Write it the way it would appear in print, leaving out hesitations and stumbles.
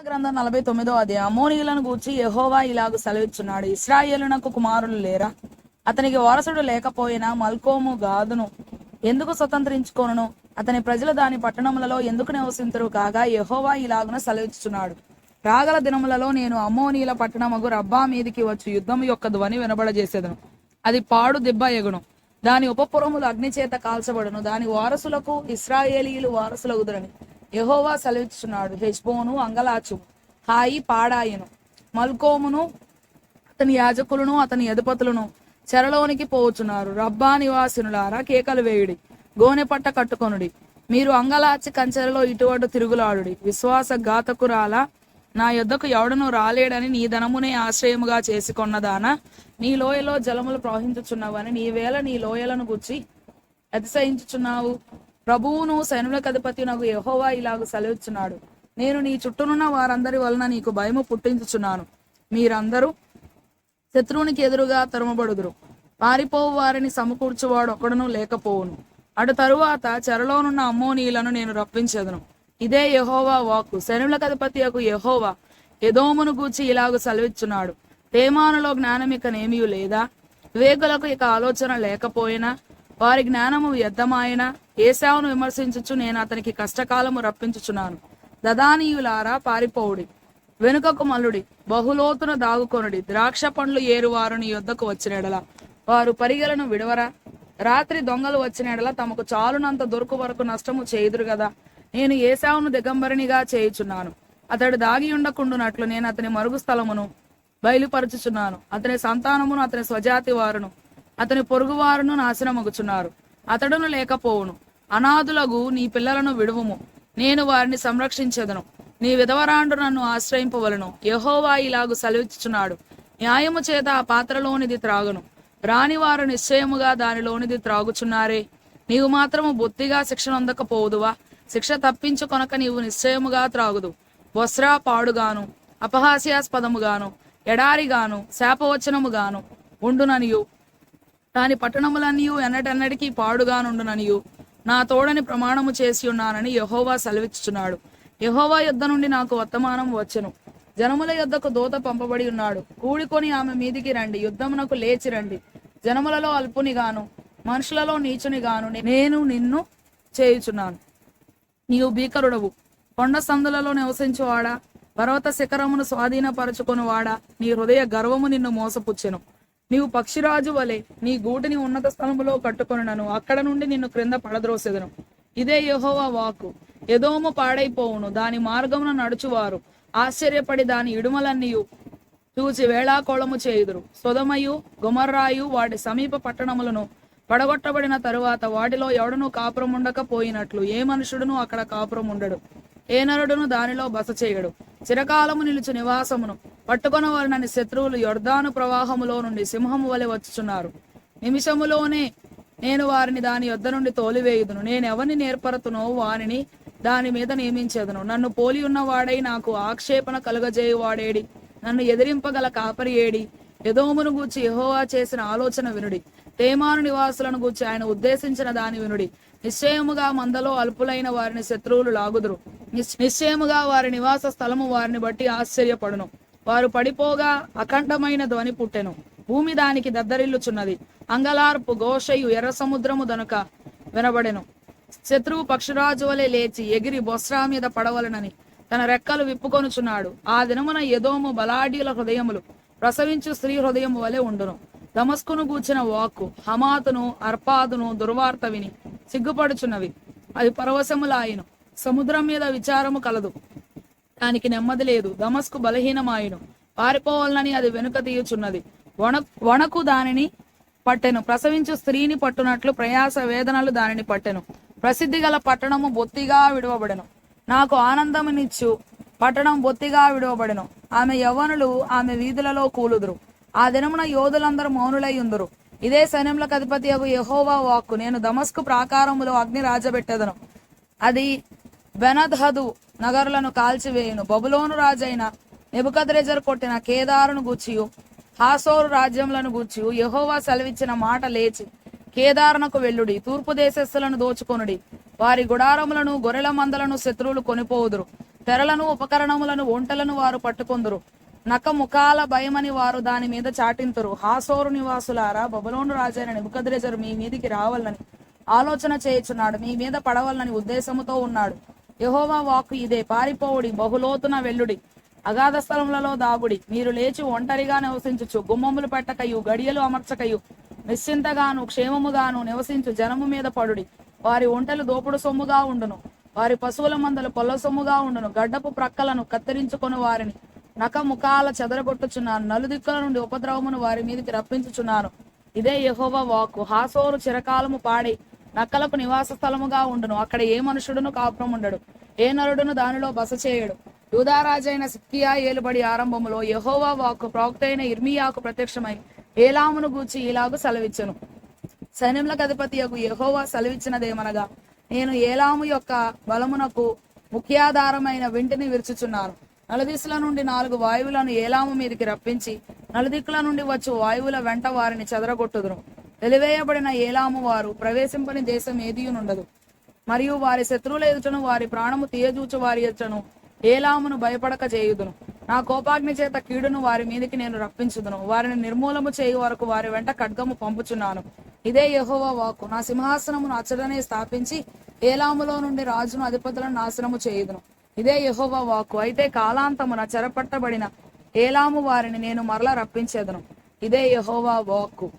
గ్రంథం 49వ అధ్యాయం. అమోనీయులను గూర్చి యెహోవా ఇలాగు సెలవిచ్చున్నాడు, ఇశ్రాయేలునకు కుమారులు లేరా? అతనికి వారసుడు లేకపోయినా మల్కోము గాదును ఎందుకు స్వతంత్రించుకొనును? అతని ప్రజలు దాని పట్టణములలో ఎందుకు నివసింతురు? కాగా యెహోవా ఇలాగున సెలవిచ్చుచున్నాడు, రాగల దినములలో నేను అమ్మోనీయుల పట్టణమగు రబ్బా మీదికి వచ్చి యుద్ధం యొక్క ధ్వని వినబడజేసేదను. అది పాడు దిబ్బ ఎగును, దాని ఉపపురములు అగ్ని చేత కాల్చబడును, దాని వారసులకు ఇశ్రాయేలీయులు వారసులగుదురని యెహోవా సెలవిచ్చుచున్నాడు. హెష్బోను అంగలాచు, హాయి పాడాయను, మల్కోమును అతని యాజకులను అతని అధిపతులను చెరలోనికి పోవచ్చున్నారు. రబ్బా నివాసినులారా, కేకలు వేయుడి, గోనె పట్ట కట్టుకొనుడి, మీరు అంగలాచి కంచెలలో ఇటువటు తిరుగులాడుడి. విశ్వాసఘాతకురాలా, నా యొద్దకు ఎవడను రాలేడని నీ ధనమునే ఆశ్రయముగా చేసుకొన్నదానా, నీ లోయలో జలములు ప్రవహించుచున్నవని నీవేళ నీ లోయలను గుచ్చి అతిశయించుచున్నావు? ప్రభువును సైన్యులకు అధిపతినగు యెహోవా ఇలాగు సెలవిచ్చున్నాడు, నేను నీ చుట్టూనున్న వారందరి వలన నీకు భయము పుట్టించుచున్నాను. మీరందరూ శత్రువునికి ఎదురుగా తరుమబడుదురు, పారిపోవు వారిని సమకూర్చువాడు ఒకడును లేకపోవును. అటు తరువాత చెరలోనున్న అమ్మోనీయులను నేను రప్పించెదను. ఇదే యెహోవా వాక్కు. సైన్యులకు అధిపతియగు యెహోవా ఎదోమును గూర్చి ఇలాగు సెలవిచ్చున్నాడు, తేమానులో జ్ఞానం ఇక నేమియు లేదా? వివేకులకు ఇక ఆలోచన లేకపోయినా వారి జ్ఞానము వ్యర్థమాయన. ఏశావును విమర్శించుచు నేను అతనికి కష్టకాలము రప్పించుచున్నాను. దదానీయులారా, పారిపోవుడి, వెనుకకు మల్లుడి, బహులోతున దాగుకొనుడి. ద్రాక్ష పండ్లు ఏరువారు నీ యొద్దకు వచ్చినెడల వారు పరిగెలను విడవరా? రాత్రి దొంగలు వచ్చినెడల తమకు చాలునంత దొరుకు వరకు నష్టము చేయుదురు గదా. నేను ఏశావును దిగంబరినిగా చేయుచున్నాను, అతడు దాగి ఉండకుండునట్లు నేను అతని మరుగు స్థలమును బయలుపరచుచున్నాను. అతని సంతానమును అతని స్వజాతి వారును అతని పొరుగువారును నాశనమగుచున్నారు. అతడును లేకపోవును. అనాథులగు నీ పిల్లలను విడువుము, నేను వారిని సంరక్షించెదను. నీ విధవరాండు నన్ను ఆశ్రయింపవలను. యెహోవా ఇలాగు సెలవిచ్చుచున్నాడు, న్యాయము చేత ఆ పాత్రలోనిది త్రాగును, రానివారు నిశ్చయముగా దానిలోనిది త్రాగుచున్నారే. నీవు మాత్రము బొత్తిగా శిక్ష నొందకపోదువా? శిక్ష తప్పించుకొనక నీవు నిశ్చయముగా త్రాగుదు. బొస్రా పాడుగాను, అపహాస్యాస్పదముగాను, ఎడారిగాను, శాపవచనముగాను ఉండుననియు, దాని పట్టణములన్నీయు ఎన్నటెన్నటికీ పాడుగానుండుననియు నా తోడని ప్రమాణము చేసి ఉన్నానని యెహోవా సెలవిచ్చుచున్నాడు. యెహోవా యొద్ద నుండి నాకు వర్తమానం వచ్చెను, జనముల యొద్దకు దూత పంపబడి ఉన్నాడు. కూడుకొని ఆమె మీదికి రండి, యుద్ధమునకు లేచి రండి. జనములలో అల్పునిగాను మనుషులలో నీచునిగాను నేను నిన్ను చేయుచున్నాను. నీవు భీకరుడవు, కొండ సందులలో నివసించువాడా, పర్వత శిఖరమును స్వాధీనపరచుకొనివాడా, నీ హృదయ గర్వము నిన్ను మోసపుచ్చెను. నీవు పక్షిరాజు వలె నీ గూటిని ఉన్నత స్థలములో కట్టుకొనును, అక్కడ నుండి నిన్ను క్రింద పడద్రోసెదను. ఇదే యెహోవా వాక్కు. ఎదోము పాడైపోవును, దాని మార్గమున నడుచువారు ఆశ్చర్యపడి దాని ఇడుమలన్నీయు చూచి వేళాకోళము చేయుదురు. సొదొమయు గొమర్రాయు వాటి సమీప పట్టణములను పడగొట్టబడిన తరువాత వాటిలో ఎవడనూ కాపురం ఉండకపోయినట్లు ఏ మనుషుడును అక్కడ కాపురం ఉండడు, ఏ నరుడును దానిలో బస చేయడు. చిరకాలము నిలుచు నివాసమును పట్టుకొనవలనని శత్రువులు యొర్దాను ప్రవాహములో నుండి సింహము వలె వచ్చుచున్నారు. నిమిషములోనే నేను వారిని దాని యొద్ద నుండి తోలివేయుదును. నేనెవరిని నేర్పరతునో వారిని దాని మీద నియమించెదను. నన్ను పోలి ఉన్నవాడై నాకు ఆక్షేపణ కలుగజేయువాడేడి? నన్ను ఎదిరింపగల కాపరి ఏడి? ఎదోమును గూర్చి యెహోవా చేసిన ఆలోచన వినుడి, తేమాను నివాసులను గూర్చి ఆయన ఉద్దేశించిన దాని వినుడి. నిశ్చయముగా మందలో అల్పులైన వారిని శత్రువులు లాగుదురు, నిశ్చయముగా వారి నివాస స్థలము వారిని బట్టి ఆశ్చర్యపడును. వారు పడిపోగా అఖండమైన ధ్వని పుట్టెను, భూమి దానికి దద్దరిల్లుచున్నది. అంగలార్పు ఘోషయు ఎర్ర సముద్రము దనుక వినబడెను. శత్రువు పక్షిరాజు వలె లేచి ఎగిరి బొస్రా మీద పడవలనని తన రెక్కలు విప్పుకొనుచున్నాడు. ఆ దినమున ఎదోము బలాఢ్యుల హృదయములు ప్రసవించు స్త్రీ హృదయము వలె ఉండును. దమస్కును గూర్చిన వాక్కు హమాతును అర్పాదును దుర్వార్త విని సిగ్గుపడుచున్నవి. అది పరవశములాయను. సముద్రం మీద విచారము కలదు, దానికి నెమ్మది లేదు. దమస్కు బలహీనమాయను, పారిపోవాలని అది వెనుక తీయుచున్నది. వణకు దానిని పట్టెను, ప్రసవించు స్త్రీని పట్టునట్లు ప్రయాస వేదనలు దానిని పట్టెను. ప్రసిద్ధి గల పట్టణము బొత్తిగా విడువబడెను, నాకు ఆనందమునిచ్చు పట్టణం బొత్తిగా విడువబడెను. ఆమె యవ్వనులు ఆమె వీధులలో కూలుదురు. ఆ దినమున యోధులందరూ మౌనులై ఉందురు. ఇదే సైన్యములకు అధిపతియగు యెహోవా వాక్కు. నేను దమస్కు ప్రాకారములో అగ్ని రాజబెట్టెదను, అది బెనద్హదు నగరులను కాల్చివేయును. బబులోను రాజైన నెబుకద్రెజరు కొట్టిన కేదారును గూర్చియు హాసోరు రాజ్యములను గూర్చియు యెహోవా సెలవిచ్చిన మాట లేచి కేదారునకు వెల్లుడి. తూర్పు దేశస్థులను దోచుకొనుడి, వారి గుడారములను గొర్రెల మందలను శత్రువులు కొనిపోవుదురు. తెరలను ఉపకరణములను ఒంటలను వారు పట్టుకొందురు. నక ముఖాల భయమని వారు దాని మీద చాటింతురు. హాసోరు నివాసులారా, బబులోను రాజైన నెబుకద్రెజరు మీ మీదికి రావాలని ఆలోచన చేయుచున్నాడు, మీ మీద పడవాలని ఉద్దేశముతో ఉన్నాడు. యెహోవా వాక్కు ఇదే, పారిపోవుడి, బహులోతున వెల్లుడి, అగాధ స్థలములలో దాగుడి. మీరు లేచి ఒంటరిగా నివసించుచు, గుమ్మములు పెట్టకయు, గడియలు అమర్చకయు, నిశ్చింతగాను క్షేమముగాను నివసించు జనము మీద పడుడి. వారి ఒంటెలు దోపుడు సొమ్ముగా ఉండును, వారి పశువుల మందలు పొల్ల సొమ్ముగా ఉండును. గడ్డపు ప్రక్కలను కత్తిరించుకొని వారిని నక ముఖాల చెదరగొట్టుచున్నాను, నలుదిక్కుల నుండి ఉపద్రవమును వారి మీదకి రప్పించుచున్నాను. ఇదే యెహోవా వాక్కు. హాసోరు చిరకాలము పాడి నక్కలకు నివాస స్థలముగా ఉండును, అక్కడ ఏ మనుషుడును కాపురం ఉండడు, ఏ నరుడును దానిలో బస చేయడు. యూదారాజైన సిద్కియా ఏలుబడి ఆరంభములో యెహోవా వాక్కు ప్రవక్త అయిన ఇర్మీయాకు ప్రత్యక్షమై ఏలామును గూర్చి ఇలాగు సెలవిచ్చెను. సైన్యములకు అధిపతియగు యెహోవా సెలవిచ్చినదేమనగా, నేను ఏలాము యొక్క బలమునకు ముఖ్యాధారమైన వింటిని విరుచుచున్నాను. నలుదిశల నుండి 4 వాయువులను ఏలాము మీదికి రప్పించి, నలుదిక్కుల నుండి వచ్చు వాయువుల వెంట వారిని చెదరగొట్టుదును. వెలివేయబడిన ఏలాము వారు ప్రవేశింపని దేశం ఏదియునుండదు. మరియు వారి శత్రువుల ఎదుటను, వారి ప్రాణము తీయజూచు వారి ఎదుటను ఏలామును భయపడక చేయుదును. నా కోపాగ్ని చేత కీడును వారి మీదికి నేను రప్పించుదును. వారిని నిర్మూలము చేయు వరకు వారి వెంట ఖడ్గము పంపుచున్నాను. ఇదే యెహోవా వాక్కు. నా సింహాసనమును అచ్చటనే స్థాపించి ఏలాములో నుండి రాజును అధిపతులను నాశనము చేయుదును. ఇదే యెహోవా వాక్కు. అయితే కాలాంతమున చెరపట్టబడిన ఏలాము వారిని నేను మరల రప్పించేదను. ఇదే యెహోవా వాక్కు.